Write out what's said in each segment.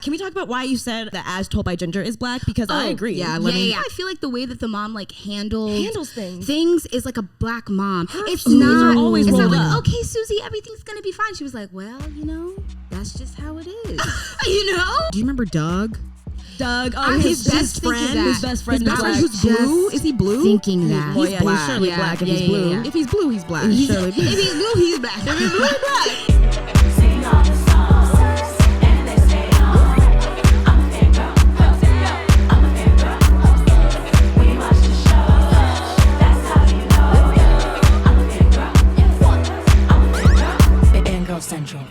Can we talk about why you said that As Told by Ginger is black? Because I agree. Yeah, I feel like the way that the mom like handles things is like a black mom. It's not always it's not like, okay, Susie, everything's gonna be fine. She was like, well, that's just how it is. Do you remember Doug? His best friend. His best friend who's blue. Is he blue? Thinking that he's black. He's surely black if he's blue. Yeah. If he's blue, he's black. If he's blue, he's black. If he's blue, he's black. Fangirl Central.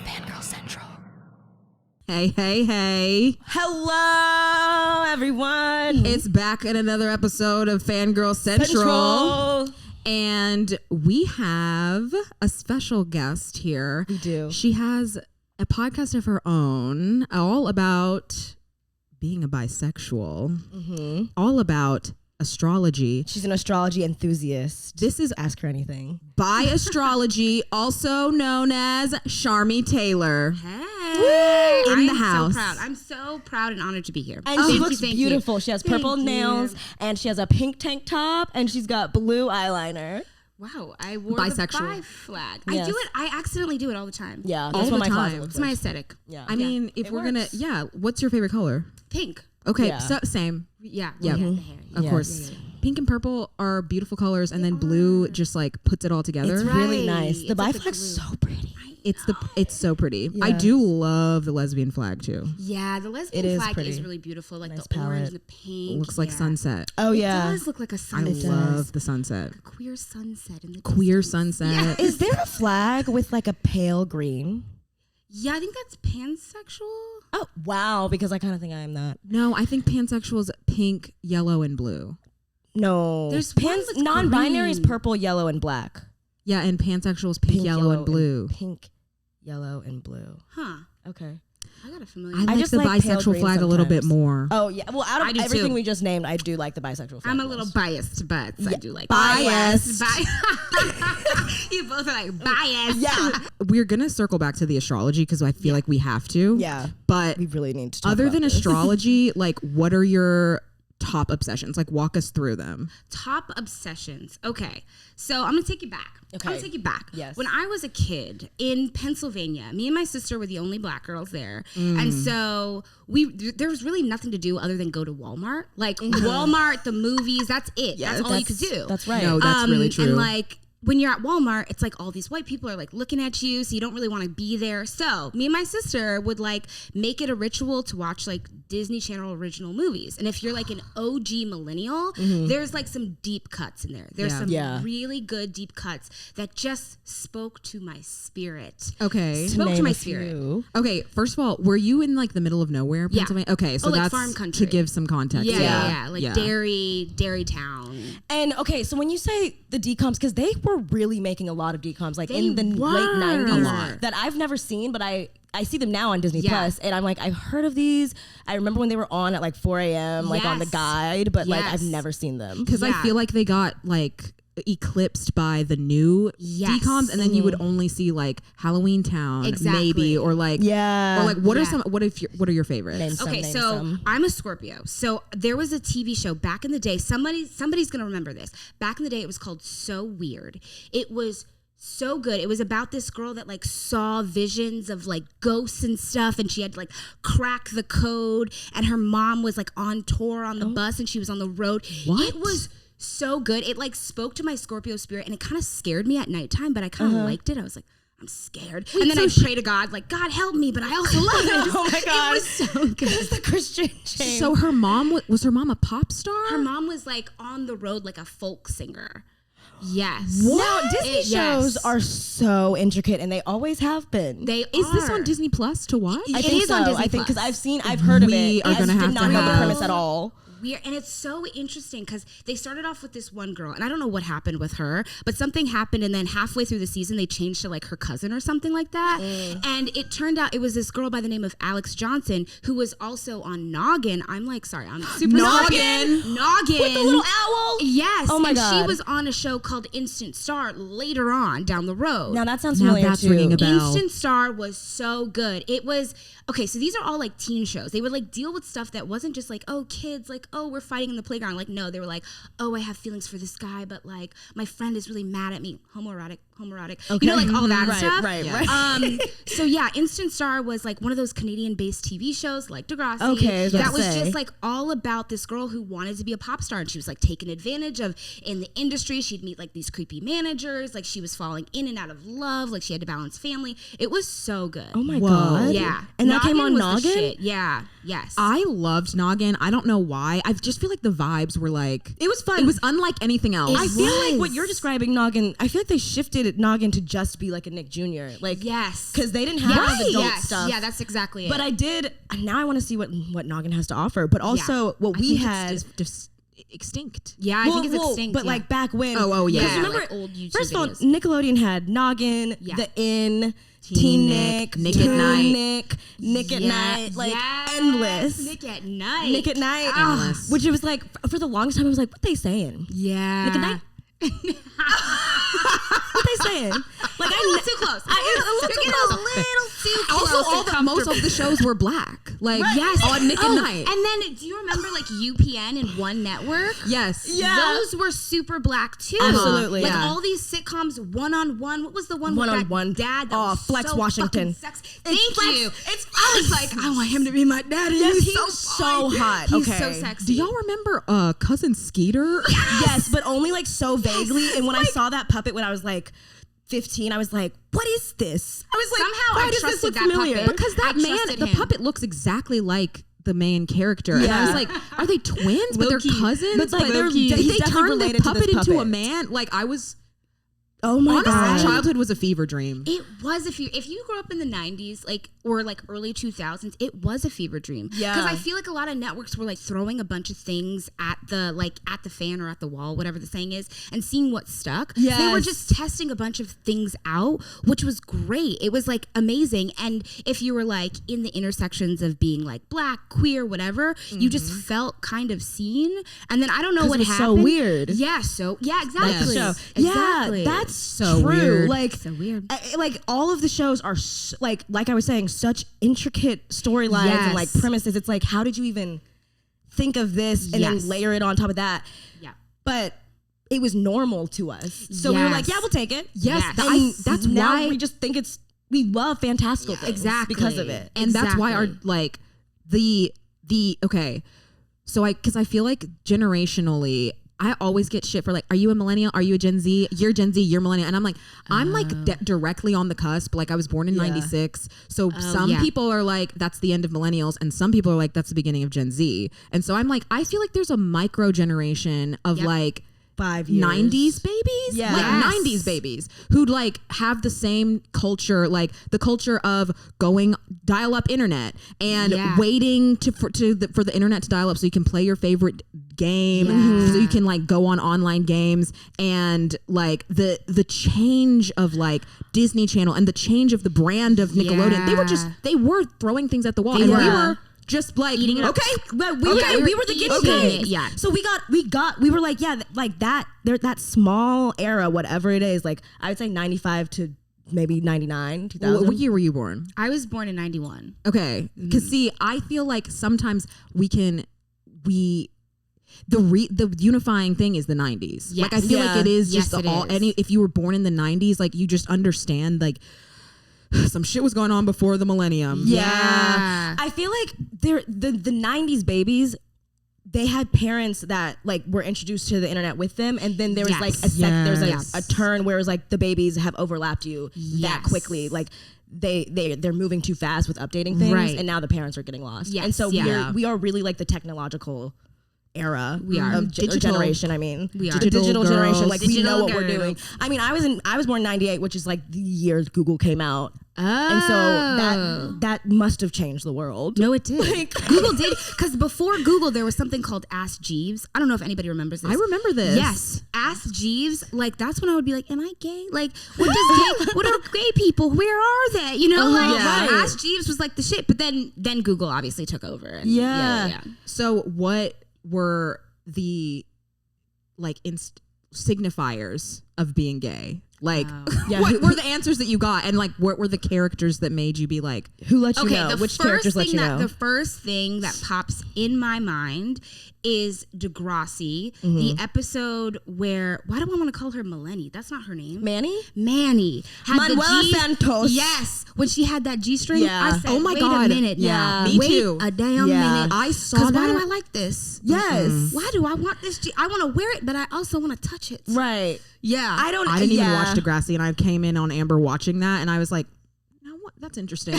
Hey. Hello, everyone. It's back in another episode of Fangirl Central. And we have a special guest here. We do. She has a podcast of her own, all about being a bisexual, all about astrology. She's an astrology enthusiast. This is Ask Her Anything. Bi Astrology, also known as Charmee Taylor. Hey, in the house. I'm so proud and honored to be here. And she looks beautiful. She has purple nails and she has a pink tank top and she's got blue eyeliner. Wow, I wore bisexual. the bi flag. Yes. I do it. I accidentally do it all the time. Yeah, all that's what the my closet time. looks It's my like. aesthetic. Yeah. I mean, if we're works. what's your favorite color? Pink. Okay, Yeah. so same. Yeah. Yeah. The hair. Of course. Yeah. Pink and purple are beautiful colors, and then blue just like puts it all together. It's really nice. The It's bi like flag's glue. so pretty. It's so pretty. Yeah. I do love the lesbian flag too. Yeah, the lesbian It is flag pretty. is really beautiful. Like Nice the orange, palette. the It pink. looks like sunset. Oh It yeah. does look like a I sunset. love the sunset. A queer sunset in the Queer distance. sunset. Yeah. Is there a flag with like a pale green? Yeah, I think that's pansexual. Oh wow, because I kind of think I am that. No, I think pansexual is pink, yellow, and blue. No, There's one that's non-binary is green. purple, yellow, and black. Yeah, and pansexual is pink, yellow, and blue. Pink, yellow, and blue. Huh. Okay. I got a familiar. I like just the like pale bisexual green flag a little bit sometimes. more. Oh yeah. Well, out I of do everything too. we just named, I do like the bisexual flag. I'm a little biased, but I do like biased. You both are like biased. Yeah. We're gonna circle back to the astrology because I feel like we have to. Yeah. But We really need to talk other about than this. astrology, like what are your top obsessions? Like walk us through them. Top obsessions. Okay. So I'm going to take you back. Okay. I'm going to take you back. Yes. When I was a kid in Pennsylvania, me and my sister were the only black girls there. And so there was really nothing to do other than go to Walmart. Like Walmart, the movies, that's it. Yeah, that's all you could do. That's right. No, that's really true. And like when you're at Walmart, it's like all these white people are like looking at you, so you don't really want to be there. So me and my sister would like make it a ritual to watch like Disney Channel original movies. And if you're like an OG millennial, there's like some deep cuts in there. There's some really good deep cuts that just spoke to my spirit. Okay. Spoke to my spirit. Okay, first of all, were you in like the middle of nowhere, Pennsylvania? Okay, so like that's farm country. to give some context. Yeah. Like Dairy Town. And okay, so when you say the decoms, because they were really making a lot of decoms, like They in the were. late 90s, A lot. that I've never seen, but I see them now on Disney Yeah. Plus, and I'm like, I've heard of these. I remember when they were on at like 4 a.m., like on the Yes. guide, but like Yes. I've never seen them. Because I feel like they got like eclipsed by the new Yes. decoms, and then you would only see like Halloween Town, Exactly. maybe, or like Yeah. or like what are Yeah. some what are your favorites? Name some, Okay, name so some. I'm a Scorpio. So there was a TV show back in the day. Somebody's gonna remember this. Back in the day, it was called So Weird. It was so good. It was about this girl that like saw visions of like ghosts and stuff, and she had to like crack the code. And her mom was like on tour on the bus, and she was on the road. What? It was so good. It like spoke to my Scorpio spirit, and it kind of scared me at nighttime, but I kind of liked it. I was like, I'm scared. And then I pray to God, like, God help me, but I also love it. Oh my God. It was so good. It's the Christian shame. So her mom was her mom a pop star? Her mom was like on the road like a folk singer. Yes. Now, Disney shows Yes. are so intricate, and they always have been. They Is this are. on Disney Plus to watch? I It think is so. on Disney I think because Plus. I've heard of We it. are I gonna did have not to know the have- premise at all. weird. And it's so interesting because they started off with this one girl, and I don't know what happened with her, but something happened, and then halfway through the season, they changed to like her cousin or something like that. And it turned out it was this girl by the name of Alex Johnson who was also on Noggin. I'm like, sorry, I'm super Noggin with the little owl. Yes. Oh my God. She was on a show called Instant Star later on down the road. Now that sounds familiar that's too. ringing a bell. Instant Star was so good. It was okay. So these are all like teen shows. They would like deal with stuff that wasn't just like, oh, kids, like, oh, we're fighting in the playground. Like, no, they were like, oh, I have feelings for this guy, but like my friend is really mad at me. Homoerotic. Okay. You know, like all that Right, stuff. right. So yeah, Instant Star was like one of those Canadian-based TV shows like Degrassi. Okay, I was about that to was say. just like all about this girl who wanted to be a pop star, and she was like taken advantage of in the industry. She'd meet like these creepy managers. Like she was falling in and out of love. Like she had to balance family. It was so good. Oh my Whoa. God. Yeah. And that came on was the Noggin? shit. Yeah. Yes. I loved Noggin. I don't know why. I just feel like the vibes were like It was fun. It was unlike anything else. I feel like was. what you're describing Noggin, I feel like they shifted Noggin to just be like a Nick Jr. Like, yes. because they didn't have adult yes. stuff. Yeah, that's exactly it. But I did. Now I want to see what Noggin has to offer. But also what I we think had. it's just extinct. yeah, I think it's extinct. But yeah. like back when. Oh, yeah. Because Yeah, remember, like old YouTube first of all, videos. Nickelodeon had Noggin, Yeah. The Inn, Teen Teen Nick, Nick, Nick at Toon Night. Nick at Night, like Yes. endless. Nick at Night. Nick at Night, Endless. which it was like for the longest time I was like, what they saying? Yeah. Nick at Night. What they saying? Like A little too close. A little too close. Also, most of the shows were black. Like Yes. on Nick at Night. And then, do you remember like UPN and One Network? Yes. Yeah. Those were super black too. Absolutely, Like yeah. all these sitcoms, One-on-One. What was the one with One-on-One. that dad? That Oh, was Flex so Washington. fucking sexy. Thank Flex. you. It's I was like, I want him to be my daddy. Yes, He's so hot. He's Okay. so sexy. Do y'all remember Cousin Skeeter? Yes, but only like so vaguely. And when I saw that puppet when I was like 15, I was like, what is this? I was like, Somehow why I does this trusted look that familiar? puppet. Because that I man, trusted the him. puppet looks exactly like the main character. And I was Yeah. like, are they twins? But they're Low-key. cousins? But, like, they're- they he's definitely turned the related to puppet this into a puppet. man. Like I was, Oh my honestly, God. childhood was a fever dream. It was if you grew up in the 90s, like or like early 2000s, it was a fever dream. Yeah. Because I feel like a lot of networks were like throwing a bunch of things at the fan or at the wall, whatever the saying is, and seeing what stuck. They were Yes. just testing a bunch of things out, which was great. It was like amazing. And if you were like in the intersections of being like black, queer, whatever, you just felt kind of seen. And then I don't know 'Cause what it was so happened. weird. Yeah. So yeah, exactly. Show. Exactly. Yeah, that's So true. weird. Like, So weird. Like all of the shows are like I was saying, such intricate storylines and like Yes. premises. It's like, how did you even think of this and Yes. then layer it on top of that? Yeah. But it was normal to us, so we were like, Yes. yeah, we'll take it. Yes. And that's now why we just think we love fantastical things Exactly. because of it. And that's why our Exactly. like the okay. So because I feel like generationally, I always get shit for like, are you a millennial? Are you a Gen Z? You're Gen Z, you're millennial. And I'm like, I'm like directly on the cusp. Like I was born in 96. So some yeah. people are like, that's the end of millennials. And some people are like, that's the beginning of Gen Z. And so I'm like, I feel like there's a micro generation of like 5 years. 90s babies, Yeah. like Yes. 90s babies who like have the same culture, like the culture of going dial up internet and Yeah. waiting for the internet to dial up so you can play your favorite game, Yeah. so you can like go on online games, and like the change of like Disney Channel and the change of the brand of Nickelodeon. Yeah. They were throwing things at the wall, They and we were. were just like Eating it up. Okay, but we Okay, we were the guinea okay. pigs. Yeah. So we were like, yeah, like that. There that small era, whatever it is. Like I would say 95 to maybe 99, 2000. what year were you born? I was born in 91. Okay, because see, I feel like sometimes the unifying thing is the 90s. Yes. Like I feel Yeah. like it is Yes, just it all. is. If you were born in the 90s, like you just understand like some shit was going on before the millennium. Yeah. I feel like the 90s babies, they had parents that like were introduced to the internet with them, and then there was Yes. like there's Yes. a turn where it was like the babies have overlapped you that Yes. quickly. Like they're moving too fast with updating things, Right. and now the parents are getting lost. Yes. And so Yeah. we are really like the technological era. We are. Of Digital. generation. I mean, We are. digital generation. girls. Like we Digital know what we're doing. girls. I mean, I was born in '98, which is like the year Google came out, Oh. and so that must have changed the world. No, it did. Google did, because before Google, there was something called Ask Jeeves. I don't know if anybody remembers this. I remember this. Yes, Ask Jeeves. Like that's when I would be like, "Am I gay? Like, what are gay people? Where are they? You know, like right. Ask Jeeves was like the shit." But then Google obviously took over. And Yeah. So what were the like signifiers of being gay? Like, Yeah. what were the answers that you got, and like, what were the characters that made you be like, Who let you Okay, know? the Which first characters let thing you know? the first thing that pops in my mind is Degrassi, the episode where, why do I want to call her Melanie? That's not her name. Manny? Manny. Had the Manuela G- Santos. Yes. When she had that G-string, Yeah. I said, Oh my wait God. a minute Yeah. now. Me Wait too. a damn Yeah. minute. I saw Because why that. do I like this? Yes. Why do I want this G? I want to wear it, but I also want to touch it. Right. Yeah. I don't. I didn't even yeah. watch Degrassi, and I came in on Amber watching that, and I was like, "No, what? That's interesting."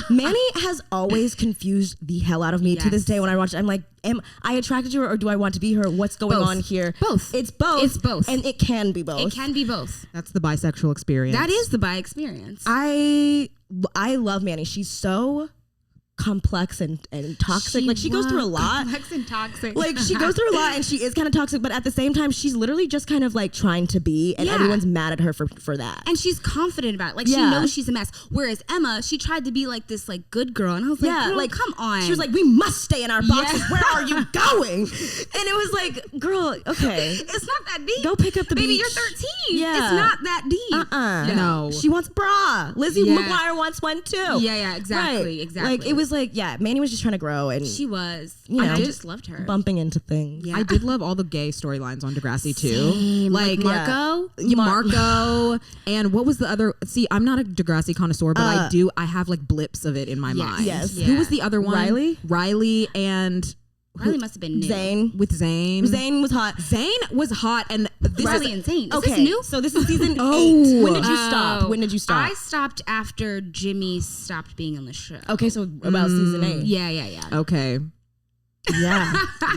Manny has always confused the hell out of me to this Yes. day. When I watch it, I'm like, am I attracted to her or do I want to be her? What's going Both. on here? Both. It's both. It's both. And it can be both. It can be both. That's the bisexual experience. That is the bi experience. I love Manny. She's so complex and toxic. Like she goes through a lot. Complex and toxic. Like she goes through a lot and she is kind of toxic, but at the same time, she's literally just kind of like trying to be, and Yeah. everyone's mad at her for that. And she's confident about it. Like she Yeah. knows she's a mess. Whereas Emma, she tried to be like this like good girl. And I was like, Yeah, girl, like come on. She was like, "We must stay in our boxes. Yeah. Where are you going?" And it was like, "Girl, okay, it's not that deep. go pick up the Baby, beach." you're 13. Yeah. It's not that deep. No. She wants bra. Lizzie Yeah. McGuire wants one too. Yeah, exactly, Right. exactly. Like it was like, yeah, Manny was just trying to grow and She was. You and know, I just loved her. bumping into things. Yeah. I did love all the gay storylines on Degrassi too. Same. Like Marco. Marco, and what was the other? See, I'm not a Degrassi connoisseur, but I have like blips of it in my Yes. mind. Yes. Who was the other one? Riley? and Riley must have been new. Zayn. with Zayn. Zayn was hot. Zayn was hot, and this Riley and Zayn. Is Okay, this new? so this is season 8. Oh. When did you stop? When did you stop? I stopped after Jimmy stopped being on the show. Okay, so about season 8. Yeah. okay. Yeah.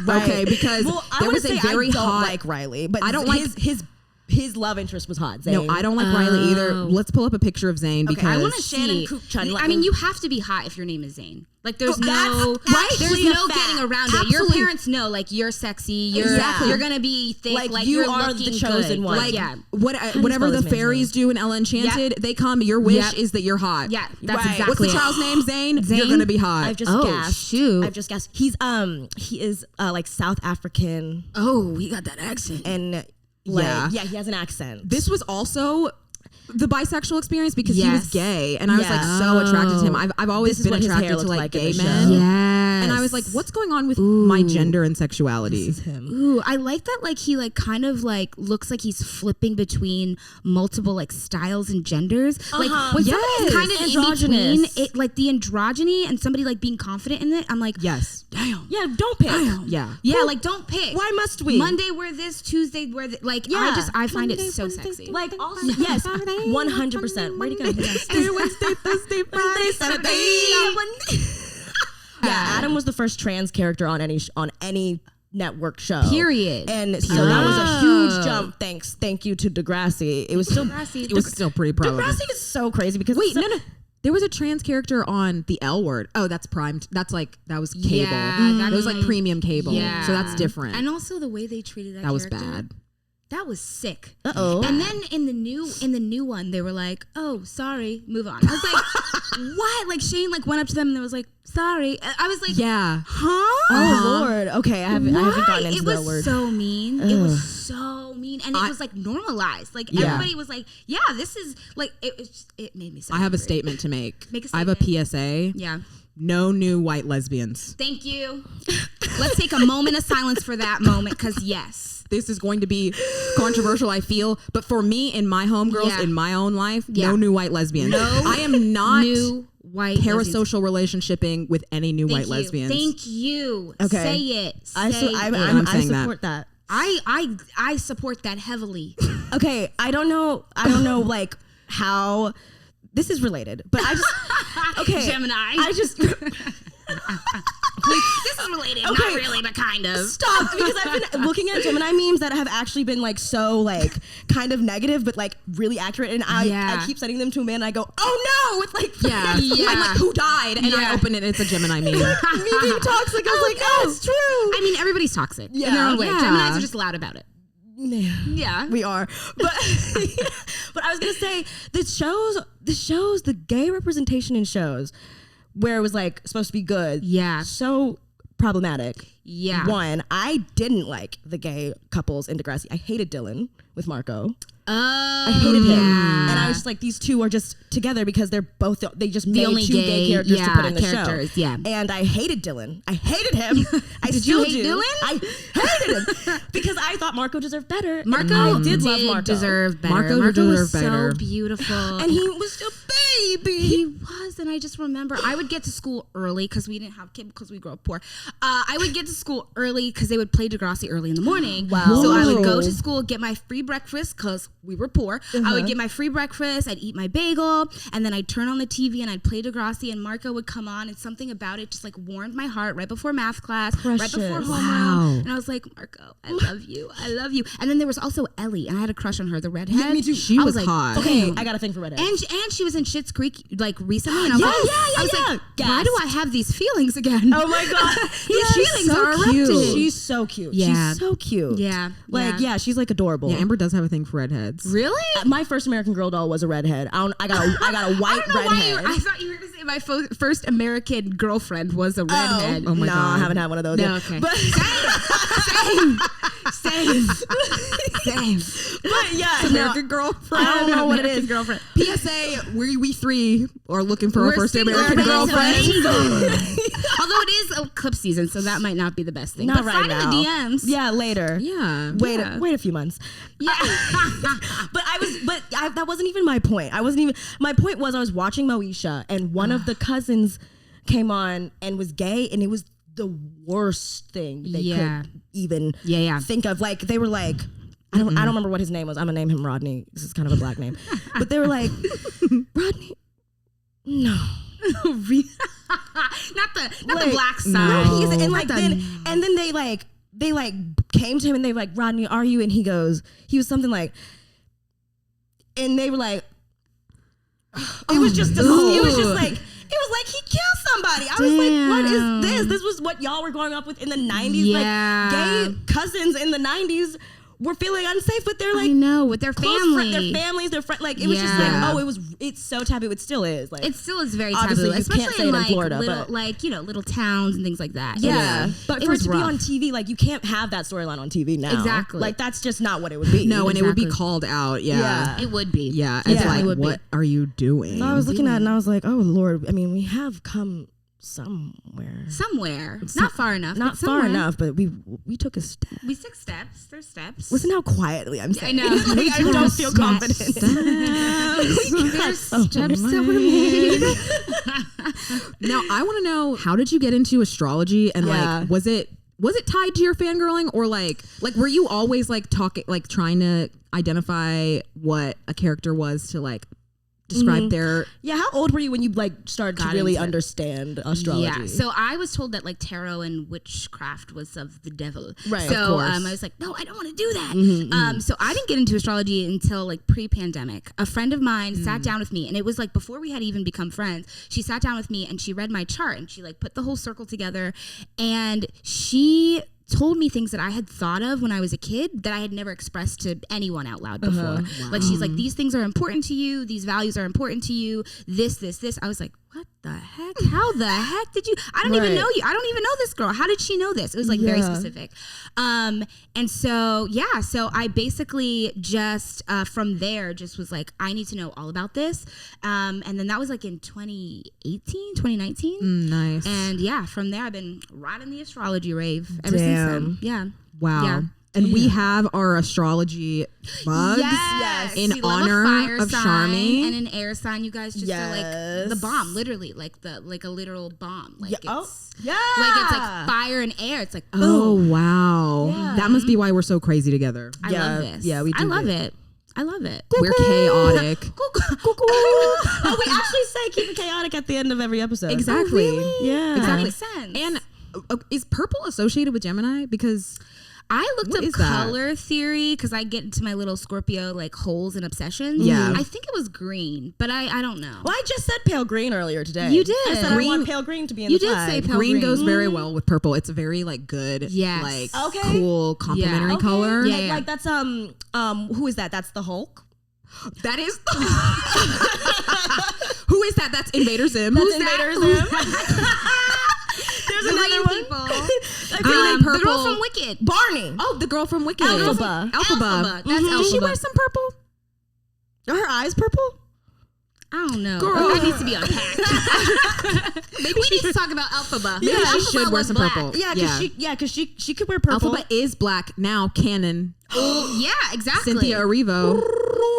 Okay, because Well, I there would was a say very I don't hot. like Riley, but I don't like- his love interest was hot. Zayn. No, I don't like Riley either. Oh. Let's pull up a picture of Zayn because I want to Shannon see. Kookchun, I mean, you have to be hot if your name is Zayn. Like, there's Oh, no that's There's actually a no fact. getting around it. Your Absolutely. parents know, like, you're sexy. You're Exactly. you're gonna be thick. Like, you're you are looking the chosen good. one. Like, yeah, whatever spell the this man's fairies do in Ella Enchanted, they come. Your wish Yep. is that you're hot. yeah. That's Right. exactly. What's the it. child's name? Zayn. Zayn? You're gonna be hot. I've just Oh, gasped. shoot. I've just gasped. He is like South African Oh, he got that accent. and like Yeah. yeah, he has an accent. This was also the bisexual experience because he was Yes. gay, and I was like Yes. so attracted to him. I've always This is been what his hair attracted to looked like like in gay the men. show. Yes. And I was like, what's going on with my gender and sexuality? This is him. Ooh, I like that. Like he like kind of like looks like he's flipping between multiple like styles and genders. Like when somebody's kind of in Androgynous. between it, like the androgyny and somebody like being confident in it. I'm like, Yes. damn. Yeah, don't pick. Yeah. Yeah, like don't pick. Why must we? Monday wear this, Tuesday wear this. Like Yeah. I find Monday, it so Wednesday, sexy. Like also yes, 100%. Where'd he go? Tuesday, Wednesday, Thursday, Friday, Saturday. Yeah, Adam was the first trans character on any network show. Period. And so that was a huge jump. Thank you to Degrassi. It was still It was still pretty prevalent. Degrassi is so crazy because Wait, no. There was a trans character on the L Word. Oh, that's primed. That's like that was cable. Yeah, that was like premium cable. Yeah. So that's different. And also the way they treated that was character. bad. That was sick. Uh-oh. And then in the new one, they were like, "Oh, sorry, move on." I was like, "What?" Like Shane like went up to them and they was like, "Sorry." I was like, Yeah. "Huh?" Oh Lord. Okay, I haven't gotten into It that was word. so mean. It was so mean, and it was like normalized. Like Yeah. everybody was like, "Yeah, this is like." It made me so. I have a angry. statement to make. Make a I have a statement. PSA. Yeah. No new white lesbians. Thank you. Let's take a moment of silence for that moment, because yes. This is going to be controversial, I feel. But for me, in my homegirls, Yeah. in my own life, Yeah. no new white lesbians. No I am not new white lesbians. parasocial relationshipping with any new white Thank you. lesbians. Thank you. Okay. Say it. I Say it. I'm saying that. support that. I support that heavily. Okay, I don't know like how this is related, but I just okay. Gemini. I just This is related, not really, but kind of. Stop, because I've been looking at Gemini memes that have actually been like so like kind of negative, but like really accurate. And I keep sending them to a man, and I go, oh no, it's like I'm like, who died? And I open it, it's a Gemini meme. me being toxic. I was like, oh, it's true. I mean, everybody's toxic in their own way. Geminis are just loud about it. Yeah, we are. But but I was gonna say the gay representation in shows where it was like supposed to be good. Yeah, so problematic. Yeah. One, I didn't like the gay couples in Degrassi. I hated Dylan with Marco. I hated him. And I was just like, these two are just together because they just made only two gay characters to put in the show. Yeah. And I hated Dylan. I hated him. I Did still you hate do. Dylan? I hated him because I thought Marco deserved better. Marco I did love did Marco. deserve better. Marco was deserved so better. beautiful. And he was a baby. He was, and I just remember I would get to school early because we didn't have kids because we grew up poor. I would get to school early because they would play Degrassi early in the morning. Wow. So I would go to school, get my free breakfast because we were poor. I would get my free breakfast, I'd eat my bagel, and then I'd turn on the TV and I'd play Degrassi, and Marco would come on, and something about it just like warmed my heart right before math class, right before homeroom. And I was like, Marco, I love you. I love you. And then there was also Ellie, and I had a crush on her, the redhead. Yeah, me too. She was like, hot. Okay, I got a thing for redhead. And she was in Schitt's Creek like recently, and I was like, why do I have these feelings again? Oh my god, these feelings so are cute. erupting. She's so cute. Yeah. She's so cute. Yeah, Like she's like adorable. Yeah, Amber does have a thing for redheads. Really? My first American Girl doll was a redhead. I got a white redhead. I thought you were going to say my first American girlfriend was a redhead. Oh my god, I haven't had one of those. No, yet. okay. But Same. But yeah, American girlfriend. I don't know what it American is. girlfriend. PSA, we three are looking for our first single, American girlfriend. Although it is eclipse season, so that might not be the best thing. Not but right slide now. in the DMs. Yeah, later. Yeah. Wait a few months. Yeah. That wasn't even my point. My point was I was watching Moesha, and one of the cousins came on and was gay, and it was the worst thing they could even think of. Like they were like, I don't remember what his name was. I'm gonna name him Rodney. This is kind of a black name. But they were like, Rodney, no. not the black side. No. And like then they came to him and they were like, Rodney, are you? And he was something like, and they were like, it was just like he killed somebody. I was like, what is this? This was what y'all were growing up with in the 90s. Yeah. Like gay cousins in the 90s were feeling unsafe with their like with their family. their families, their friends. Like it was just like, it's so taboo. It still is. Like it still is very taboo, obviously you especially can't say it in Florida, little, but little towns and things like that. Yeah, but it for it was to be rough. on TV, like you can't have that storyline on TV now. Exactly. Like that's just not what it would be. No, and it would be Exactly. called out. Yeah. It would be. Yeah. It's Yeah. like, It would be. what are you doing? And I was looking at it and I was like, oh Lord. I mean, we have come somewhere. Not far enough. Not but far somewhere. enough, but we took a step. We took steps. There's steps. Listen how quietly I'm saying. I know. Like, I don't feel confident. There's steps that were made. Now I want to know, how did you get into astrology, and like was it tied to your fangirling, or like were you always like talking, like trying to identify what a character was to like describe their Yeah, how old were you when you like started to really understand astrology? Yeah, so I was told that like tarot and witchcraft was of the devil. Right, So of course. I was like, no, I don't want to do that. So I didn't get into astrology until like pre-pandemic. A friend of mine sat down with me, and it was like before we had even become friends. She sat down with me and she read my chart, and she like put the whole circle together, and she told me things that I had thought of when I was a kid that I had never expressed to anyone out loud before. Like she's like, these things are important to you, these values are important to you, this. I was like, what the heck? How the heck did you? I don't even know you. I don't even know this girl. How did she know this? It was like very specific. And so so I basically just from there just was like, I need to know all about this. And then that was like in 2019. nice. And from there I've been riding the astrology rave ever since then. Yeah. Wow. Yeah. And we have our astrology bugs in We love honor a fire of sign Charmee. and an air sign. You guys just are like the bomb, literally, like a literal bomb. Like it's like fire and air. It's like Oh wow. That must be why we're so crazy together. I love this. Yeah, we do. I love it. I love it. We're chaotic. Oh, we actually say keep it chaotic at the end of every episode. Exactly. Oh, really? Yeah. That makes sense. And is purple associated with Gemini? Because I looked up color theory because I get into my little Scorpio like holes and obsessions. Yeah. I think it was green, but I don't know. Well, I just said pale green earlier today. You did. I said green, I want pale green to be in the flag. You did say pale green green. goes very well with purple. It's a very like good, like cool complementary color. Yeah, like that's who is that? That's the Hulk. That is. Who is that? That's Invader Zim. That's Who's Invader that? Zim. There's another one. The girl from Wicked. Barney. Oh, the girl from Wicked. Alphaba. That's Alphaba. Did she wear some purple? Are her eyes purple? I don't know. Girl. That needs to be unpacked. Maybe we need to talk about Alphaba. Maybe she Alphaba should wear was some black. purple. Because she could wear purple. Alphaba is black now. Canon. Yeah, exactly. Cynthia Erivo.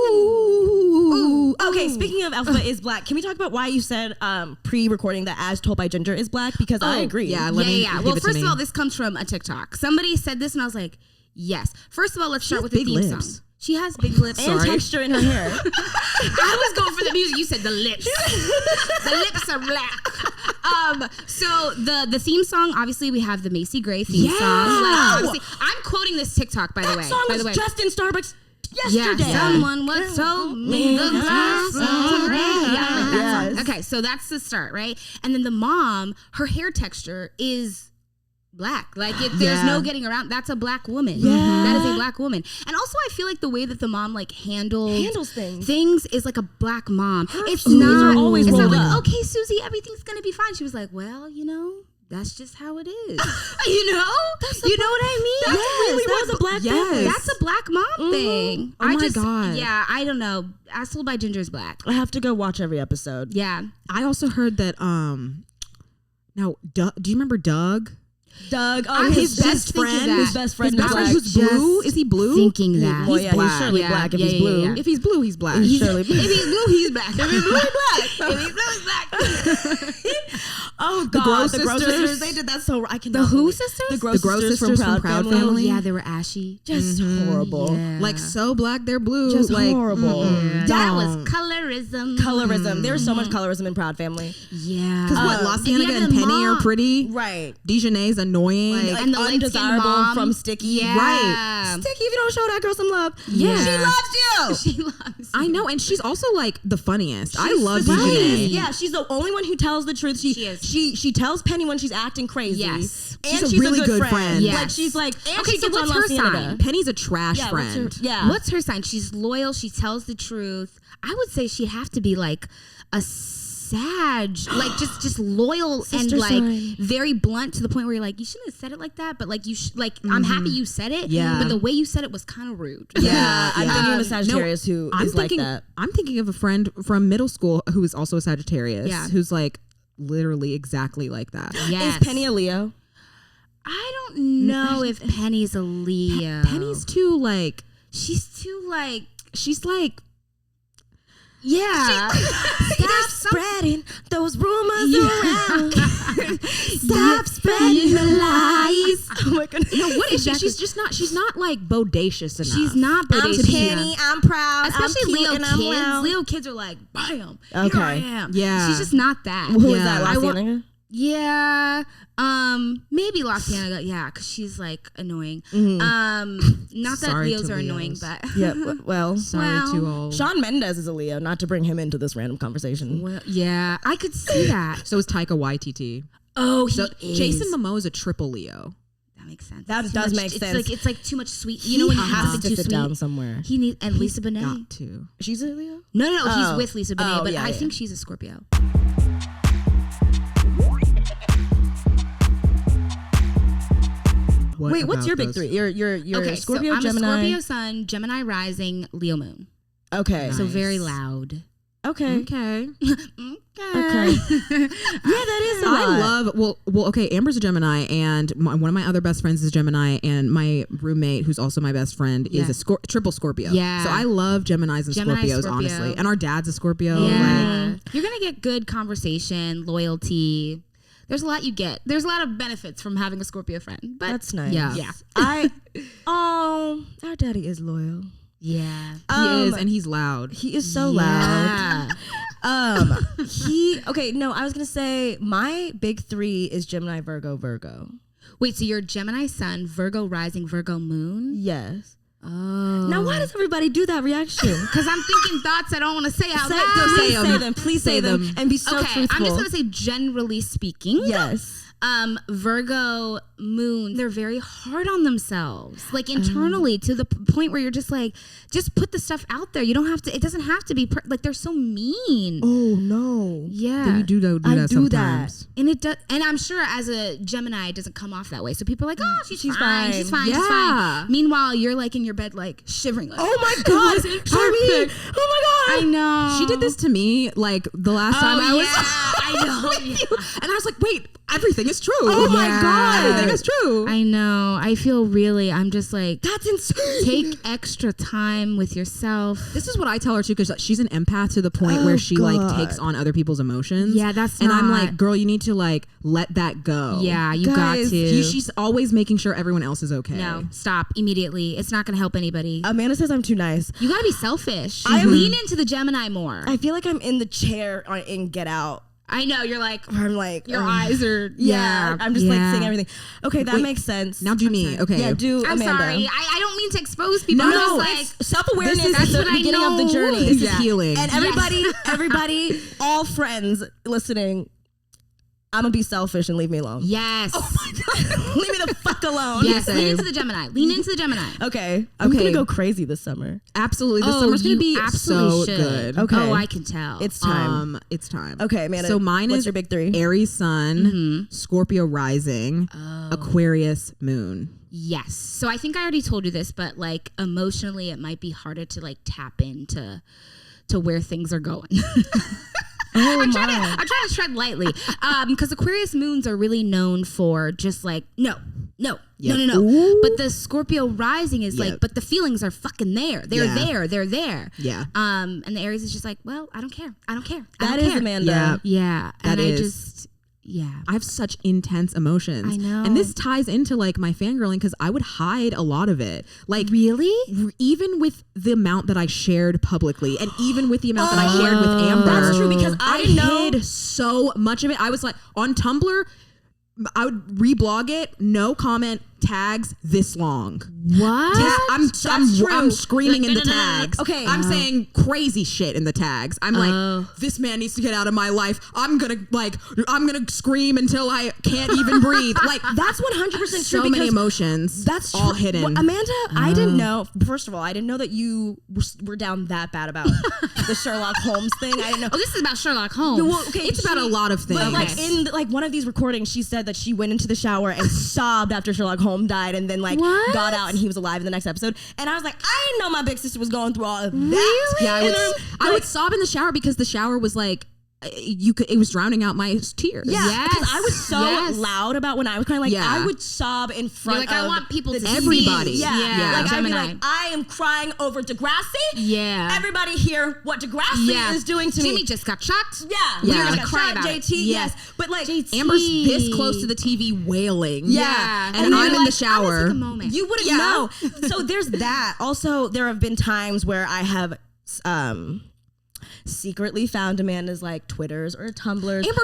Ooh. Okay, speaking of Alphaba is black, can we talk about why you said pre-recording that As Told by Ginger is black? Because I agree. Yeah, Well, first of all, this comes from a TikTok. Somebody said this and I was like, yes. First of all, let's start with the theme song. She has big lips and texture in her hair. I was going for the music. You said the lips. The lips are black. So the theme song, obviously, we have the Macy Gray theme song. Like, honestly, I'm quoting this TikTok by the way. That song was just in Starbucks yesterday. Yeah, someone once told me the glass was red. Yeah, like that song. Okay, so that's the start, right? And then the mom, her hair texture is black. Like there's no getting around. That's a black woman. Yeah. That is a black woman. And also I feel like the way that the mom like handles things is like a black mom. It's not always it's not like, okay, Susie, everything's gonna be fine. She was like, well, that's just how it is. You know what I mean? That's really that was a black thing. That's a black mom thing. Oh my God. Yeah, I don't know. As Told by Ginger is black. I have to go watch every episode. Yeah. I also heard that now do you remember Doug? His best friend. His best friend who's blue. Is he blue? Thinking that. Well, he's surely black if he's blue. If he's blue, he's black. If he's blue, he's black. If he's blue, he's black. If he's blue, he's black. Oh God, the Gross Sisters. They did that so. I can. The who sisters? The Gross Sisters from Proud Family. Oh yeah, they were ashy. Just horrible. Yeah. Like so black, they're blue. Just like, horrible. That was colorism. There's so much colorism in Proud Family. Yeah. Because what, La Cienega and Penny are pretty. Right. Dejanay's annoying. Like, and the undesirable from Sticky. Yeah. Right. Sticky, if you don't show that girl some love. Yeah. She loves you. She loves you. I know. And she's also like the funniest. I love Dejanay. Yeah, she's the only one who tells the truth. She tells Penny when she's acting crazy. Yes. And she's a really good friend. Yes. Like she's like, and okay, she so gets what's on her sign? Penny's a trash friend. What's her sign? She's loyal. She tells the truth. I would say she'd have to be like a Sag, like just loyal and like sign. Very blunt to the point where you're like, you shouldn't have said it like that, but like I'm happy you said it. Yeah. But the way you said it was kind of rude. Yeah. I'm thinking of a Sagittarius who is like that. I'm thinking of a friend from middle school who is also a Sagittarius. Yeah. Who's like literally exactly like that. Yes. Is Penny a Leo? I don't know if Penny's a Leo. Penny's too like. She's like. Yeah. Stop spreading those rumors around. Stop spreading the lies. Oh my goodness. No, what is she? She's not like bodacious enough. She's not bodacious. I'm Penny. I'm proud. Especially I'm Leo and kids. I'm loud. Leo kids are like, bam. Okay. Here I am. Yeah. She's just not that. Who is that? La Cienega? Yeah. Maybe La Cienega. Yeah, because she's like annoying. Not that Leos are annoying, but yeah. Well, sorry to all. Shawn Mendes is a Leo. Not to bring him into this random conversation. Well, yeah, I could see that. So is Taika Waititi. Oh, so Jason Momoa is a triple Leo. That makes sense. That does make sense. It's like too much sweet. You know when you have to sit too sweet down somewhere. He needs and Lisa Bonet. Got to. She's a Leo. No, he's with Lisa Bonet, but I think she's a Scorpio. Wait, what's your big three? You're okay, Scorpio, so I'm Gemini. a Scorpio sun, Gemini rising, Leo moon. Okay. So very loud. Okay. Okay. Okay. Yeah, that is a lot. I love well okay, Amber's a Gemini and one of my other best friends is Gemini and my roommate who's also my best friend is a triple Scorpio. Yeah. So I love Geminis and Scorpios, Scorpio. honestly. And our dad's a Scorpio. Yeah. You're going to get good conversation, loyalty. There's a lot you get. There's a lot of benefits from having a Scorpio friend. But that's nice. Yeah. Our daddy is loyal. Yeah. He is, and he's loud. He is so loud. I was gonna say my big 3 is Gemini, Virgo. Wait, so you're Gemini sun, Virgo rising, Virgo moon? Yes. Oh. Now why does everybody do that reaction? Because I'm thinking thoughts I don't want to say out loud. Please say them and be so truthful. I'm just gonna say generally speaking. Yes. Virgo moon, they're very hard on themselves, like internally, to the point where you're just like, just put the stuff out there. You don't have to, it doesn't have to be like, they're so mean. Oh no. Yeah. You do that sometimes. And it does, and I'm sure as a Gemini it doesn't come off that way, so people are like, oh, she's fine. She's fine. Meanwhile, you're like in your bed like shivering, like, oh my god, Charmee, oh my god, I know. She did this to me like the last time I was I know. and I was like, wait, everything is true. Oh my god, everything is true. I know. I feel really, I'm just like, that's insane. Take extra time with yourself. This is what I tell her too, because she's an empath to the point where she like takes on other people's emotions. Yeah, that's and I'm like, girl, you need to like let that go. Yeah, you got to. She's always making sure everyone else is okay. No, stop immediately. It's not going to help anybody. Amanda says I'm too nice. You got to be selfish. Lean into the Gemini more. I feel like I'm in the chair in Get Out. I know, you're like, I'm like, your eyes are, I'm just like seeing everything. Okay, that makes sense. Now do me. Okay. Yeah, do I'm Amanda. sorry. I don't mean to expose people. No, I'm just like, self-awareness is the beginning of the journey. This is healing. And everybody, all friends listening, I'm gonna be selfish and leave me alone. Yes. Oh my god. Leave me the fuck alone. Yes. Lean into the Gemini. Okay. I'm gonna go crazy this summer. Absolutely. This summer's gonna be so good. Okay. Oh, I can tell. It's time. It's time. Okay, Amanda. So mine what's is your big 3? Aries sun, Scorpio rising, Aquarius moon. Yes. So I think I already told you this, but like emotionally, it might be harder to like tap into where things are going. I'm trying to tread lightly, because Aquarius moons are really known for just like no. Ooh. But the Scorpio rising is like, but the feelings are fucking there. They're there. Yeah. And the Aries is just like, well, I don't care. That is Amanda. Yeah. That and is. I have such intense emotions. I know. And this ties into like my fangirling, because I would hide a lot of it. Like, really? Even with the amount that I shared publicly, and even with the amount that I shared with Amber. That's true, because I hid so much of it. I was like, on Tumblr, I would reblog it, no comment, tags this long. What? I'm screaming in the tags. Okay. I'm saying crazy shit in the tags. I'm like, this man needs to get out of my life. I'm gonna scream until I can't even breathe. Like, that's 100% true. So many emotions. That's all hidden. Well, Amanda, I didn't know. First of all, I didn't know that you were down that bad about the Sherlock Holmes thing. I didn't know. Oh, this is about Sherlock Holmes. Well, okay, it's about a lot of things. But like in one of these recordings, she said that she went into the shower and sobbed after Sherlock Holmes died, and then like got out and he was alive in the next episode. And I was like, I didn't know my big sister was going through all of that. Really? Yeah, I would sob in the shower, because the shower was like, it was drowning out my tears. Yeah, because I was so loud about when I was crying. Like, I would sob in front of I want people to everybody. See. Yeah. Like, I'd be like, I am crying over Degrassi. Yeah. Everybody hear what Degrassi is doing to me. Jimmy just got shot. Yeah. We're gonna like, cry about JT, it. yes. But like, JT. Amber's this close to the TV wailing. Yeah. And I'm in the shower. You wouldn't know. So there's that. Also, there have been times where I have secretly found Amanda's like Twitters or Tumblrs. Amber,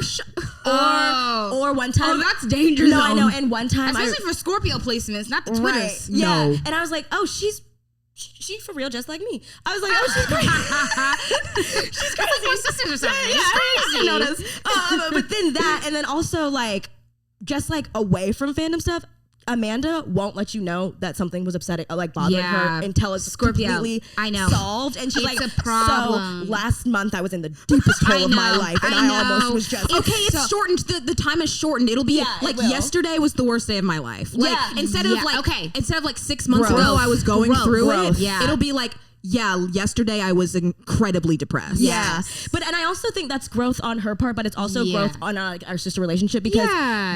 or one time. Oh, that's dangerous. No, I know. And one time, especially for Scorpio placements, not the Twitters. Right, yeah. No. And I was like, oh, she's for real, just like me. I was like, oh, she's crazy. She's crazy. Like my sisters or something. Yeah, It's crazy. I noticed. But then that, and then also like, just like away from fandom stuff, Amanda won't let you know that something was upsetting, like bothering her, until it's completely solved. And she's it's like, a problem. So last month I was in the deepest hole of my life, and I almost was just it's shortened. The time is shortened. It'll be like yesterday was the worst day of my life. Like instead of like 6 months ago I was going through it. Yeah, it'll be like, yeah, yesterday I was incredibly depressed. Yeah. But, and I also think that's growth on her part, but it's also growth on our sister relationship, because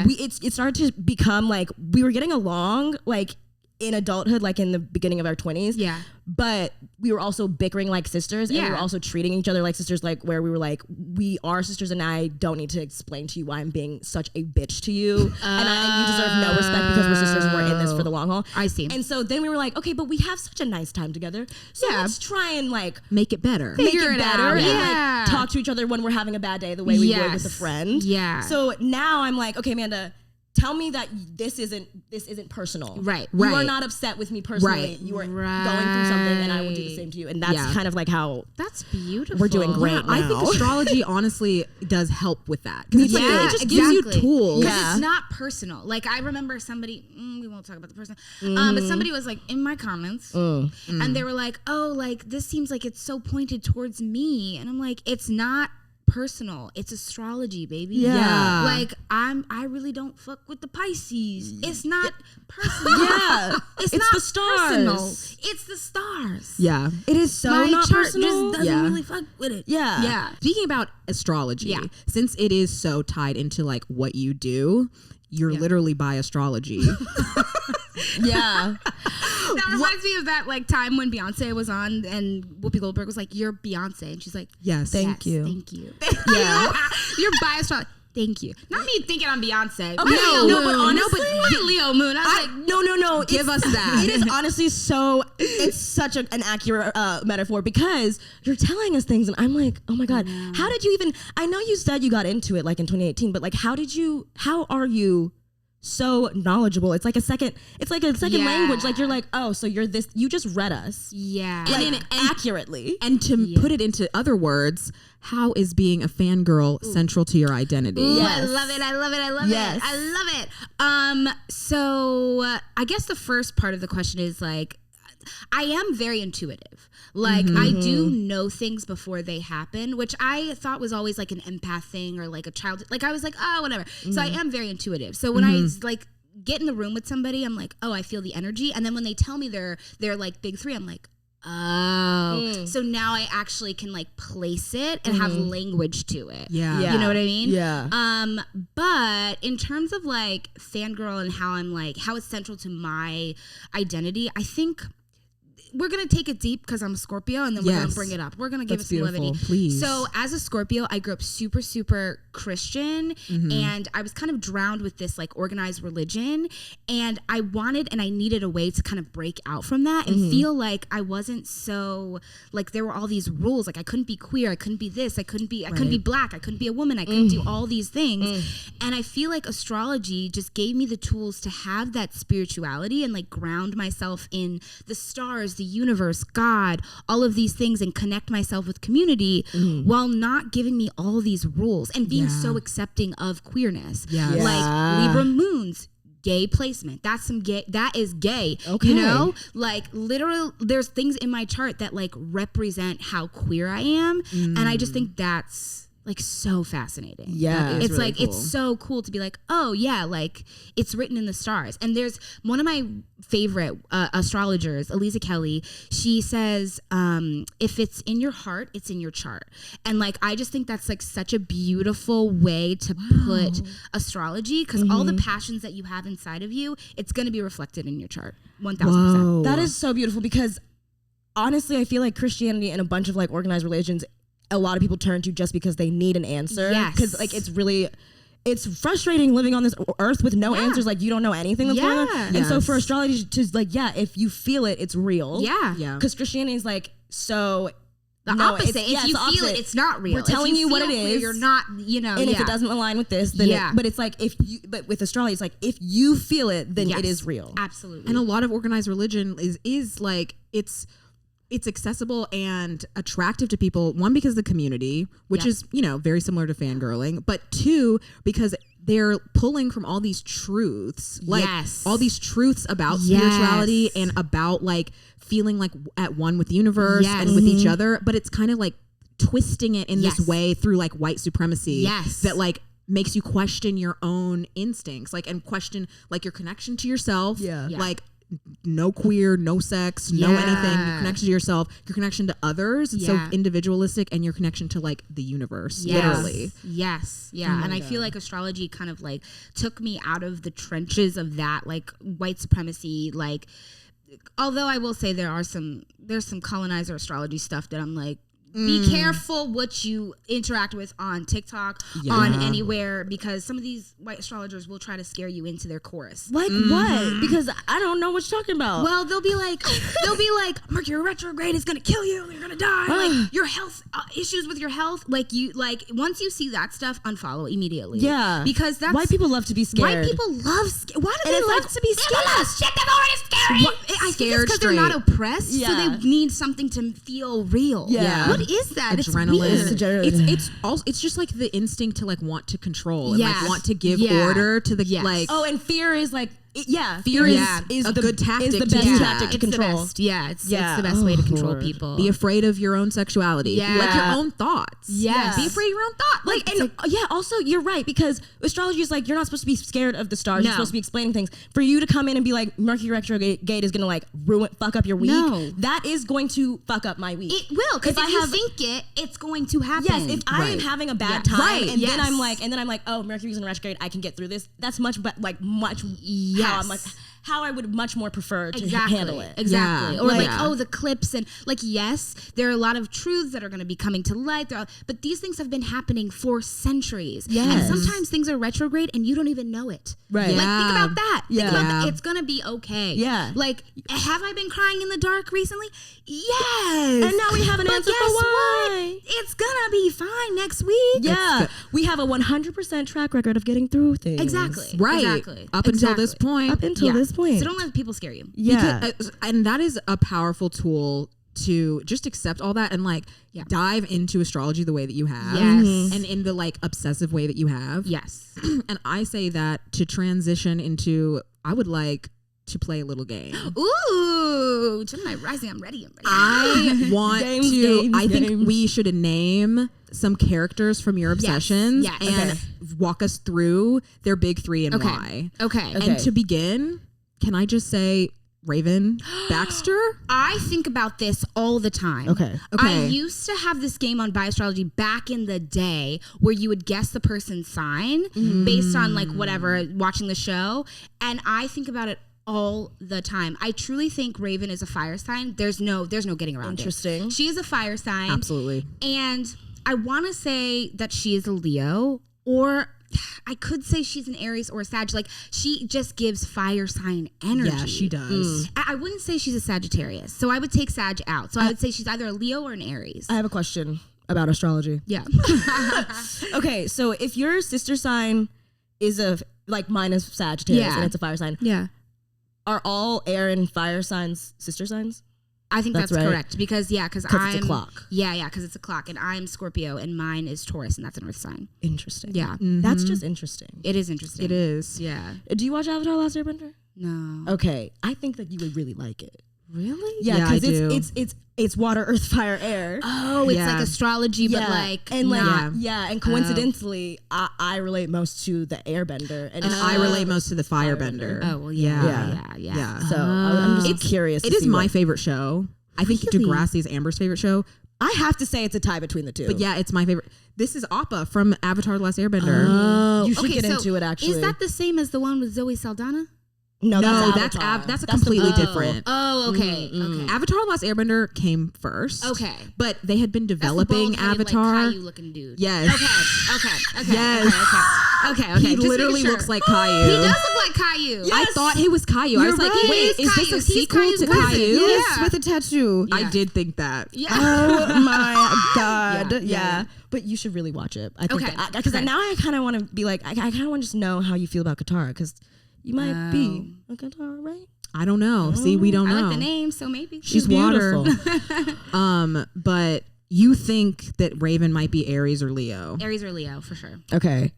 it started to become like, we were getting along like in adulthood, like in the beginning of our 20s. Yeah. But we were also bickering like sisters, and we were also treating each other like sisters, like where we were like, we are sisters, and I don't need to explain to you why I'm being such a bitch to you. And you deserve no respect because we're sisters and we're in this for the long long haul. I see. And so then we were like, okay, but we have such a nice time together. So let's try and like make it better. Figure it better. And like talk to each other when we're having a bad day the way we would with a friend. Yeah. So now I'm like, okay, Amanda, tell me that this isn't personal. Right. You are not upset with me personally. You are going through something and I will do the same to you. And that's kind of like how that's beautiful. We're doing great now. I think astrology honestly does help with that. Because it just gives you tools. Because it's not personal. Like I remember somebody, we won't talk about the person, but somebody was like in my comments and they were like, oh, like this seems like it's so pointed towards me. And I'm like, it's not personal, it's astrology, baby. Like I really don't fuck with the Pisces. It's not personal. It's not the stars. Personal. It's the stars. It is so my not chart personal. just doesn't really fuck with it. Speaking about astrology, since it is so tied into like what you do, you're literally Bi Astrology. That reminds me of that like time when Beyonce was on and Whoopi Goldberg was like, "You're Beyonce," and she's like, "Yes, thank you, thank you." You're Bi Astrology. Thank you. Not me thinking I'm Beyonce. Okay, no, but honestly, Leo Moon. I was like, no. Give us that. It is honestly so. It's such an accurate metaphor because you're telling us things, and I'm like, oh my god, how did you even? I know you said you got into it like in 2018, but like, how are you so knowledgeable? It's like a second language. Like you're like, oh, so you're this. You just read us, and accurately. And to put it into other words, how is being a fangirl central to your identity? I love it. I love it. So I guess the first part of the question is like, I am very intuitive. Like I do know things before they happen, which I thought was always like an empath thing or like a child. Like I was like, oh, whatever. So I am very intuitive. So when I like get in the room with somebody, I'm like, oh, I feel the energy. And then when they tell me they're like big three, I'm like, oh. So now I actually can like place it and have language to it. You know what I mean? But in terms of like fangirl and how I'm like, how it's central to my identity, I think we're going to take it deep because I'm a Scorpio and then we're going to bring it up. We're going to give it some levity. Please. So as a Scorpio, I grew up super, super Christian and I was kind of drowned with this like organized religion, and I wanted and I needed a way to kind of break out from that and feel like I wasn't so like there were all these rules. Like I couldn't be queer. I couldn't be this. I couldn't be black. I couldn't be a woman. I couldn't do all these things. And I feel like astrology just gave me the tools to have that spirituality and like ground myself in the stars, the universe, God, all of these things, and connect myself with community while not giving me all these rules and being so accepting of queerness. Like Libra moons, gay placement. That is gay. Okay. You know? Like literal there's things in my chart that like represent how queer I am. And I just think that's like so fascinating. It's really like cool. It's so cool to be like, oh yeah, like it's written in the stars. And there's one of my favorite astrologers, Elisa Kelly. She says, if it's in your heart, it's in your chart. And like I just think that's like such a beautiful way to put astrology, because all the passions that you have inside of you, it's going to be reflected in your chart. 1000%. That is so beautiful, because honestly, I feel like Christianity and a bunch of like organized religions, a lot of people turn to just because they need an answer. Because like it's frustrating living on this earth with no answers. Like you don't know anything that's going on. And so for astrology to like, if you feel it, it's real. Because Christianity is like, so the opposite. If you feel it, it's not real. We're telling you what it is. You're not, you know. And if it doesn't align with this, then but it's like but with astrology, it's like if you feel it, then it is real. Absolutely. And a lot of organized religion is like it's accessible and attractive to people. One, because of the community, which is, you know, very similar to fangirling, but two, because they're pulling from all these truths, like all these truths about spirituality and about like feeling like at one with the universe and with each other. But it's kind of like twisting it in this way through like white supremacy that like makes you question your own instincts, like, and question like your connection to yourself, like no queer, no sex, no anything. Your connection to yourself, your connection to others. It's so individualistic, and your connection to like the universe, literally. And I feel like astrology kind of like took me out of the trenches of that, like white supremacy. Like, although I will say there's some colonizer astrology stuff that I'm like, Be careful what you interact with on TikTok, on anywhere, because some of these white astrologers will try to scare you into their chorus. Like what? Because I don't know what you're talking about. Well, they'll be like, Mercury retrograde is gonna kill you. You're gonna die. Like your health issues with your health. Like once you see that stuff, unfollow immediately. Yeah, because that's white people love to be scared. White people love. Why do they love to be scared? They love shit that's already scary. I think it's because they're not oppressed, so they need something to feel real. Yeah. What is that? Adrenaline. It's weird. It's just like the instinct to like want to control and Yes. like want to give order to the like. Oh, and fear is like fear is a good tactic. Is the best tactic to control. It's the best way to control people. Be afraid of your own sexuality. Yeah. Like your own thoughts. Yes. Be afraid of your own thoughts. Also you're right, because astrology is like, you're not supposed to be scared of the stars. No. You're supposed to be explaining things. For you to come in and be like, Mercury retrograde is gonna like fuck up your week. No. That is going to fuck up my week. It will, because if you think it's going to happen. Yes, if I am having a bad time, and then I'm like, oh, Mercury's in retrograde, I can get through this. That's much how I would much more prefer to handle it. Exactly. Yeah. Or the eclipse, and like, yes, there are a lot of truths that are going to be coming to light, but these things have been happening for centuries. Yes. And sometimes things are retrograde and you don't even know it. Right. Like, think about that. Yeah. Think about that. It's going to be okay. Yeah. Like, have I been crying in the dark recently? Yes. And now we have an answer for why. What? It's going to be fine next week. Yeah. We have a 100% track record of getting through things. Exactly. Right. Exactly. Up until this point. So don't let people scare you. Yeah. Because, and that is a powerful tool to just accept all that and like dive into astrology the way that you have. Yes. And in the like obsessive way that you have. Yes. And I say that to transition into, I would like to play a little game. Ooh, Gemini rising, I'm ready. I want I think we should name some characters from your obsessions and walk us through their big three and why. Okay. And to begin, can I just say Raven Baxter? I think about this all the time. Okay. I used to have this game on Bi Astrology back in the day where you would guess the person's sign based on like whatever, watching the show. And I think about it all the time. I truly think Raven is a fire sign. There's no getting around it. Interesting. She is a fire sign. Absolutely. And I want to say that she is a Leo, or I could say she's an Aries or a Sag. Like, she just gives fire sign energy. Yeah, she does. I wouldn't say she's a Sagittarius, so I would take Sag out. So I would say she's either a Leo or an Aries. I have a question about astrology. Yeah. Okay, so if your sister sign is mine is Sagittarius and it's a fire sign. Yeah. Are all air and fire signs sister signs? I think that's right. correct because I'm it's a clock. Yeah, because it's a clock, and I'm Scorpio, and mine is Taurus, and that's an Earth sign. Interesting. Yeah, that's just interesting. It is interesting. It is. Yeah. Do you watch Avatar: Last Airbender? No. Okay, I think that you would really like it. Really? Yeah, because it's water, earth, fire, air. Oh, it's like astrology, but like and not. and coincidentally, I relate most to the airbender, and I relate most to the firebender. Oh well, yeah. So I'm just curious. It is my favorite show. I think Degrassi is Amber's favorite show. I have to say it's a tie between the two. But yeah, it's my favorite. This is Appa from Avatar: The Last Airbender. Oh, you should get into it. Actually, is that the same as the one with Zoe Saldana? No, that's completely different. Oh, okay. Okay. Avatar: The Last Airbender came first. Okay. But they had been developing Avatar. Like Caillou looking dude. Yes. Okay. Yes. Okay. He literally looks like Caillou. He does look like Caillou. Yes. I thought he was Caillou. I was like, wait, is this a sequel to Caillou? Yes, with a tattoo. I did think that. Yeah. Oh my God. Yeah. But you should really watch it. I think because now I kind of want to be like, I kind of want to just know how you feel about Katara, because you might be a Katara, right? I don't know. See, we don't know. I like the name, so maybe. She's beautiful. Water. But you think that Raven might be Aries or Leo? Aries or Leo, for sure. Okay.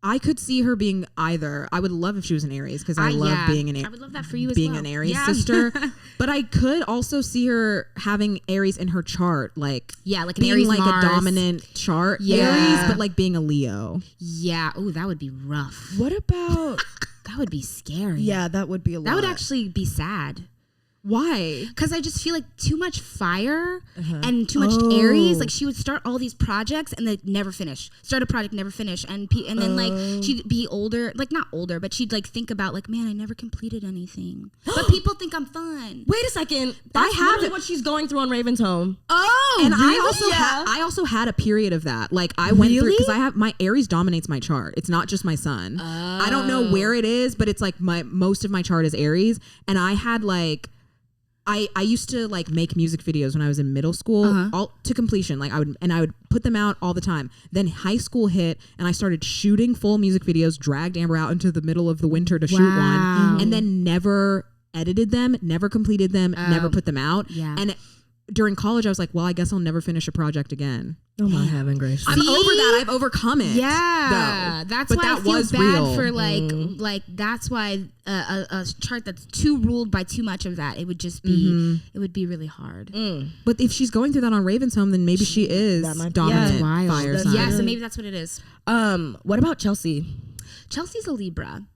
I could see her being either. I would love if she was an Aries, because I love being an Aries. I would love that for you as being well. An Aries sister. But I could also see her having Aries in her chart, like like an being Aries like Mars. a dominant chart Aries, but like being a Leo. Yeah. Oh, that would be rough. What about? That would be scary. Yeah, that would be a lot. That would actually be sad. Why? Because I just feel like too much fire and too much Aries. Like she would start all these projects and they'd never finish. Start a project, never finish, and then like she'd be older, like not older, but she'd like think about like, man, I never completed anything. But people think I'm fun. Wait a second. That's literally what she's going through on Raven's Home. Oh, and really? I also had a period of that. Like I went through because I have my Aries dominates my chart. It's not just my sun. I don't know where it is, but it's like most of my chart is Aries, and I had like. I used to like make music videos when I was in middle school, all to completion. Like I would put them out all the time. Then high school hit, and I started shooting full music videos. Dragged Amber out into the middle of the winter to shoot one, and then never edited them, never completed them, never put them out. Yeah. And during college, I was like, well, I guess I'll never finish a project again. Oh my heaven gracious! I'm over that. I've overcome it. Yeah, that's why I feel bad for like that's why a chart that's too ruled by too much of that, it would just be it would be really hard. But if she's going through that on Raven's Home, then maybe she is dominant fire sign. Yeah, so maybe that's what it is. What about Chelsea? Chelsea's a Libra.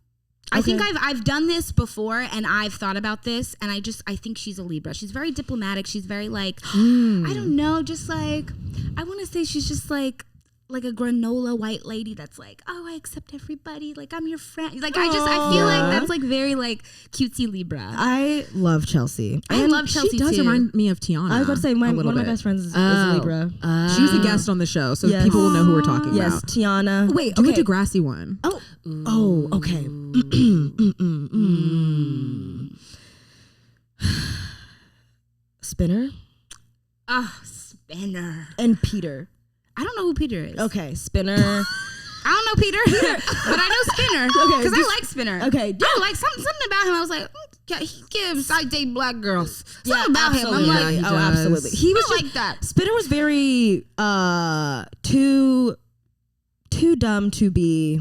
I think I've done this before and I've thought about this and I think she's a Libra. She's very diplomatic. She's very like, I don't know, just like, I want to say she's just like a granola white lady that's like, oh, I accept everybody. Like I'm your friend. Like I feel like that's like very like cutesy Libra. I love Chelsea. I love Chelsea She does remind me of Tiana. I was about to say one of my best friends is a Libra. She was a guest on the show, so people will know who we're talking about. Yes, Tiana. Wait, do a Degrassi one. Oh, okay. Spinner? Spinner. And Peter. I don't know who Peter is. Okay, Spinner. I don't know Peter, but I know Spinner. Okay, because I like Spinner. Okay, I like something about him. I was like, he gives. I date black girls. Something about him. I'm like, absolutely. He was like that. Spinner was very too dumb to be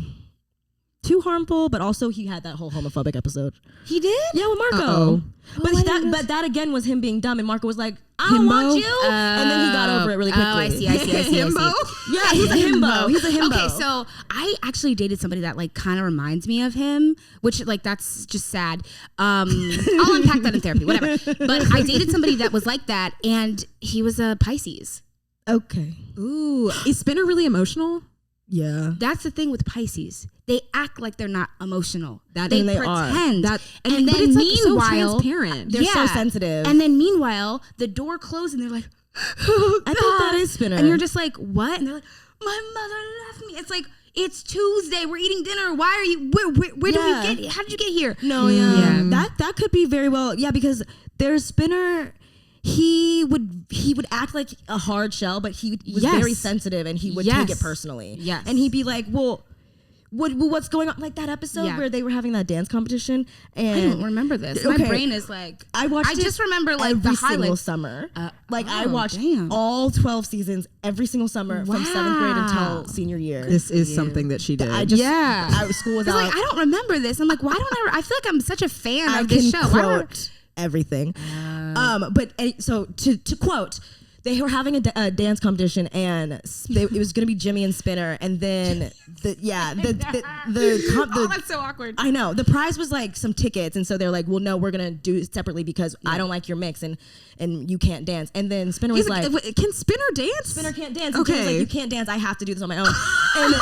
too harmful, but also he had that whole homophobic episode. He did? Yeah, with Marco. But that again was him being dumb, and Marco was like, I don't want you. And then he got over it really quickly. Oh, I see. Himbo? Yeah, he's a himbo. He's a himbo. Okay, so I actually dated somebody that like kind of reminds me of him, which like that's just sad. I'll unpack that in therapy, whatever. But I dated somebody that was like that, and he was a Pisces. Okay. Ooh, is Spinner really emotional? Yeah. That's the thing with Pisces. They act like they're not emotional. They pretend. Are. And then it's meanwhile, like so transparent. They're so sensitive. And then meanwhile, the door closed and they're like, oh, I think that is Spinner. And you're just like, what? And they're like, my mother left me. It's like, it's Tuesday. We're eating dinner. Why are you, where did we get, how did you get here? No, that could be very well, because there's Spinner. He would act like a hard shell, but he was very sensitive and he would take it personally. Yes. And he'd be like, well, what's going on? Like that episode where they were having that dance competition. And I don't remember this. My brain is like, I just remember like the highlights. Single summer. I watched all 12 seasons every single summer from 7th grade until senior year. This is something that she did. School was out. Like, I don't remember this. I'm like, why don't I feel like I'm such a fan of this show. Quote everything. So to quote, they were having a dance competition and it was going to be Jimmy and Spinner, and then that's so awkward. I know. The prize was like some tickets, and so they're like, well, no, we're going to do it separately because I don't like your mix and you can't dance. And then Spinner was like, can Spinner dance? Spinner can't dance. Okay. And like, you can't dance. I have to do this on my own. And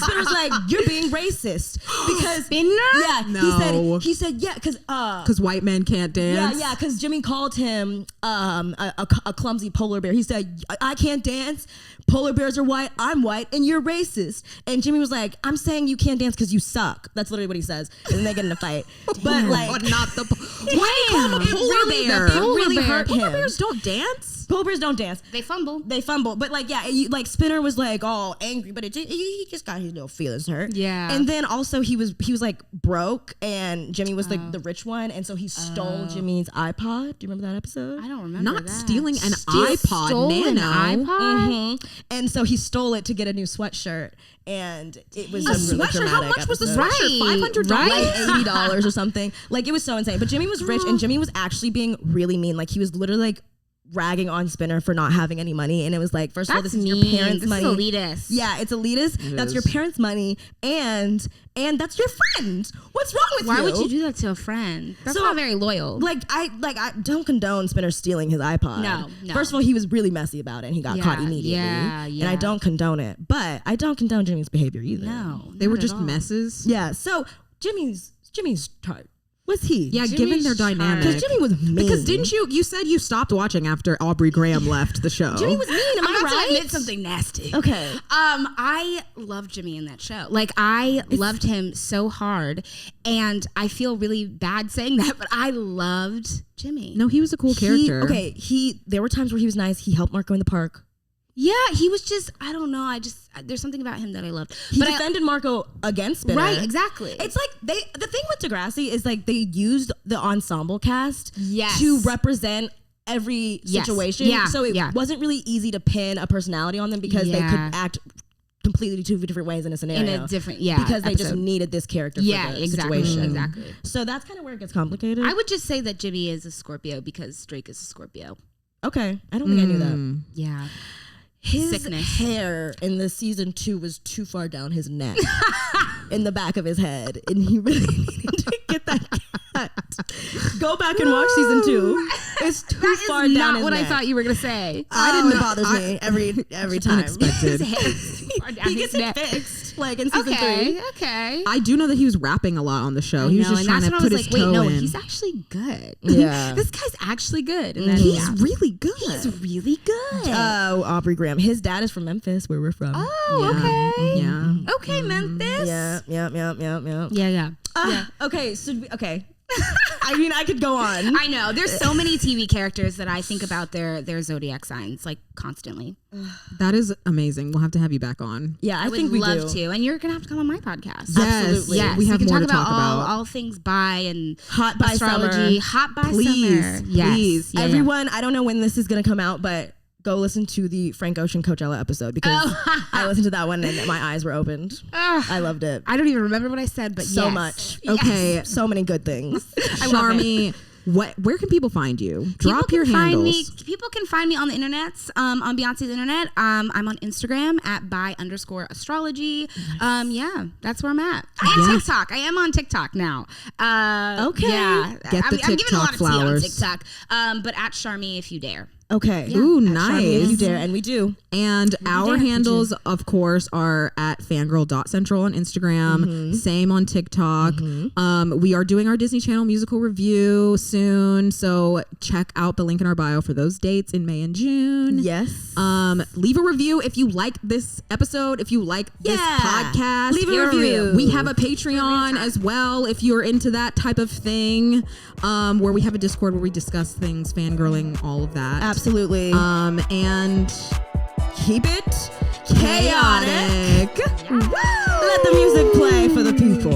Spinner's like, you're being racist because Spinner? Yeah. No. He said yeah, because white men can't dance. Yeah, because Jimmy called him a clumsy polar bear. He said, I can't dance. Polar bears are white. I'm white, and you're racist. And Jimmy was like, I'm saying you can't dance because you suck. That's literally what he says. And then they get in a fight. But like, not the polar bear. It really hurt him. Polar bears don't dance. Polar bears don't dance. They fumble. But like, like Spinner was like all angry, but he just got his little feelings hurt. Yeah. And then also he was like broke, and Jimmy was like the rich one, and so he stole Jimmy's iPod. Do you remember that episode? I don't remember. Not stealing an iPod. Stole an iPod. Mm-hmm. And so he stole it to get a new sweatshirt, and it was a really dramatic. How much was the sweatshirt? $500, like $80 or something. Like it was so insane. But Jimmy was rich, and Jimmy was actually being really mean. Like he was literally like ragging on Spinner for not having any money, and it was like, first of all, this is your parents' money. This is elitist. Yeah, it's elitist. That's your parents' money, and that's your friend. What's wrong with you? Why would you do that to a friend? That's not very loyal. I don't condone Spinner stealing his iPod. No. First of all, he was really messy about it, and he got caught immediately. Yeah. And I don't condone it, but I don't condone Jimmy's behavior either. No, they were just messes. Yeah. So Jimmy's tart. Was he? Yeah, given their dynamic. Because Jimmy was mean. Because didn't you said you stopped watching after Aubrey Graham left the show. Jimmy was mean. Am I right? To admit something nasty. Okay. I loved Jimmy in that show. Like, I loved him so hard, and I feel really bad saying that, but I loved Jimmy. No, he was a cool character. There were times where he was nice. He helped Marco in the park. Yeah, he was just, I don't know. There's something about him that I loved. He defended Marco against Spinner. Right, exactly. It's like the thing with Degrassi is like they used the ensemble cast yes. to represent every situation. Yeah. So it wasn't really easy to pin a personality on them because they could act completely two different ways in a scenario. In a different, because they just needed this character for the situation. Exactly. So that's kind of where it gets complicated. I would just say that Jimmy is a Scorpio because Drake is a Scorpio. Okay. I don't think I knew that. Yeah. His Sickness. hair in the season 2 was too far down his neck, in the back of his head, and he really needed to get that cut. Go back and watch season 2. It's too far down his neck. Not what I thought you were gonna say. It bothers me every time. Unexpected. He gets it fixed, like in season 3. Okay. I do know that he was rapping a lot on the show. He was just trying to put his toe in. He's actually good. Yeah. This guy's actually good. And then, he's really good. He's really good. Oh, Aubrey Graham. His dad is from Memphis, where we're from. Oh, okay. Yeah. Okay, Memphis. Yeah. Yeah. Okay. Okay. I mean, I could go on. I know. There's so many TV characters that I think about their zodiac signs like constantly. That is amazing. We'll have to have you back on. Yeah, I would think we love do. to. And you're gonna have to come on my podcast. Yes. Absolutely. Yes. We have can more talk to talk about. all things bi and Hot by astrology. summer. Hot by Please, summer. please. Yes. Everyone, I don't know when this is going to come out, but go listen to the Frank Ocean Coachella episode because I listened to that one and my eyes were opened. I loved it. I don't even remember what I said, but so yes. much. Okay. Yes. So many good things. Charmee, where can people find you? Drop your handles. People can find me on the internet, on Beyonce's internet. I'm on Instagram at bi_astrology. Nice. Yeah, that's where I'm at. And TikTok. I am on TikTok now. Okay. Yeah. Get the I'm giving a lot of flowers. tea on TikTok. But at Charmee if you dare. Okay. Yeah. Ooh, Charmee, nice. if you dare, and we do. And our handles, of course, are at fangirl.central on Instagram. Same on TikTok. We are doing our Disney Channel musical review soon. So check out the link in our bio for those dates in May and June. Yes. Leave a review if you like this episode, if you like this podcast. Leave a review. We have a Patreon as well if you're into that type of thing, where we have a Discord where we discuss things, fangirling, all of that. Absolutely. And keep it chaotic. chaotic. Let the music play for the people.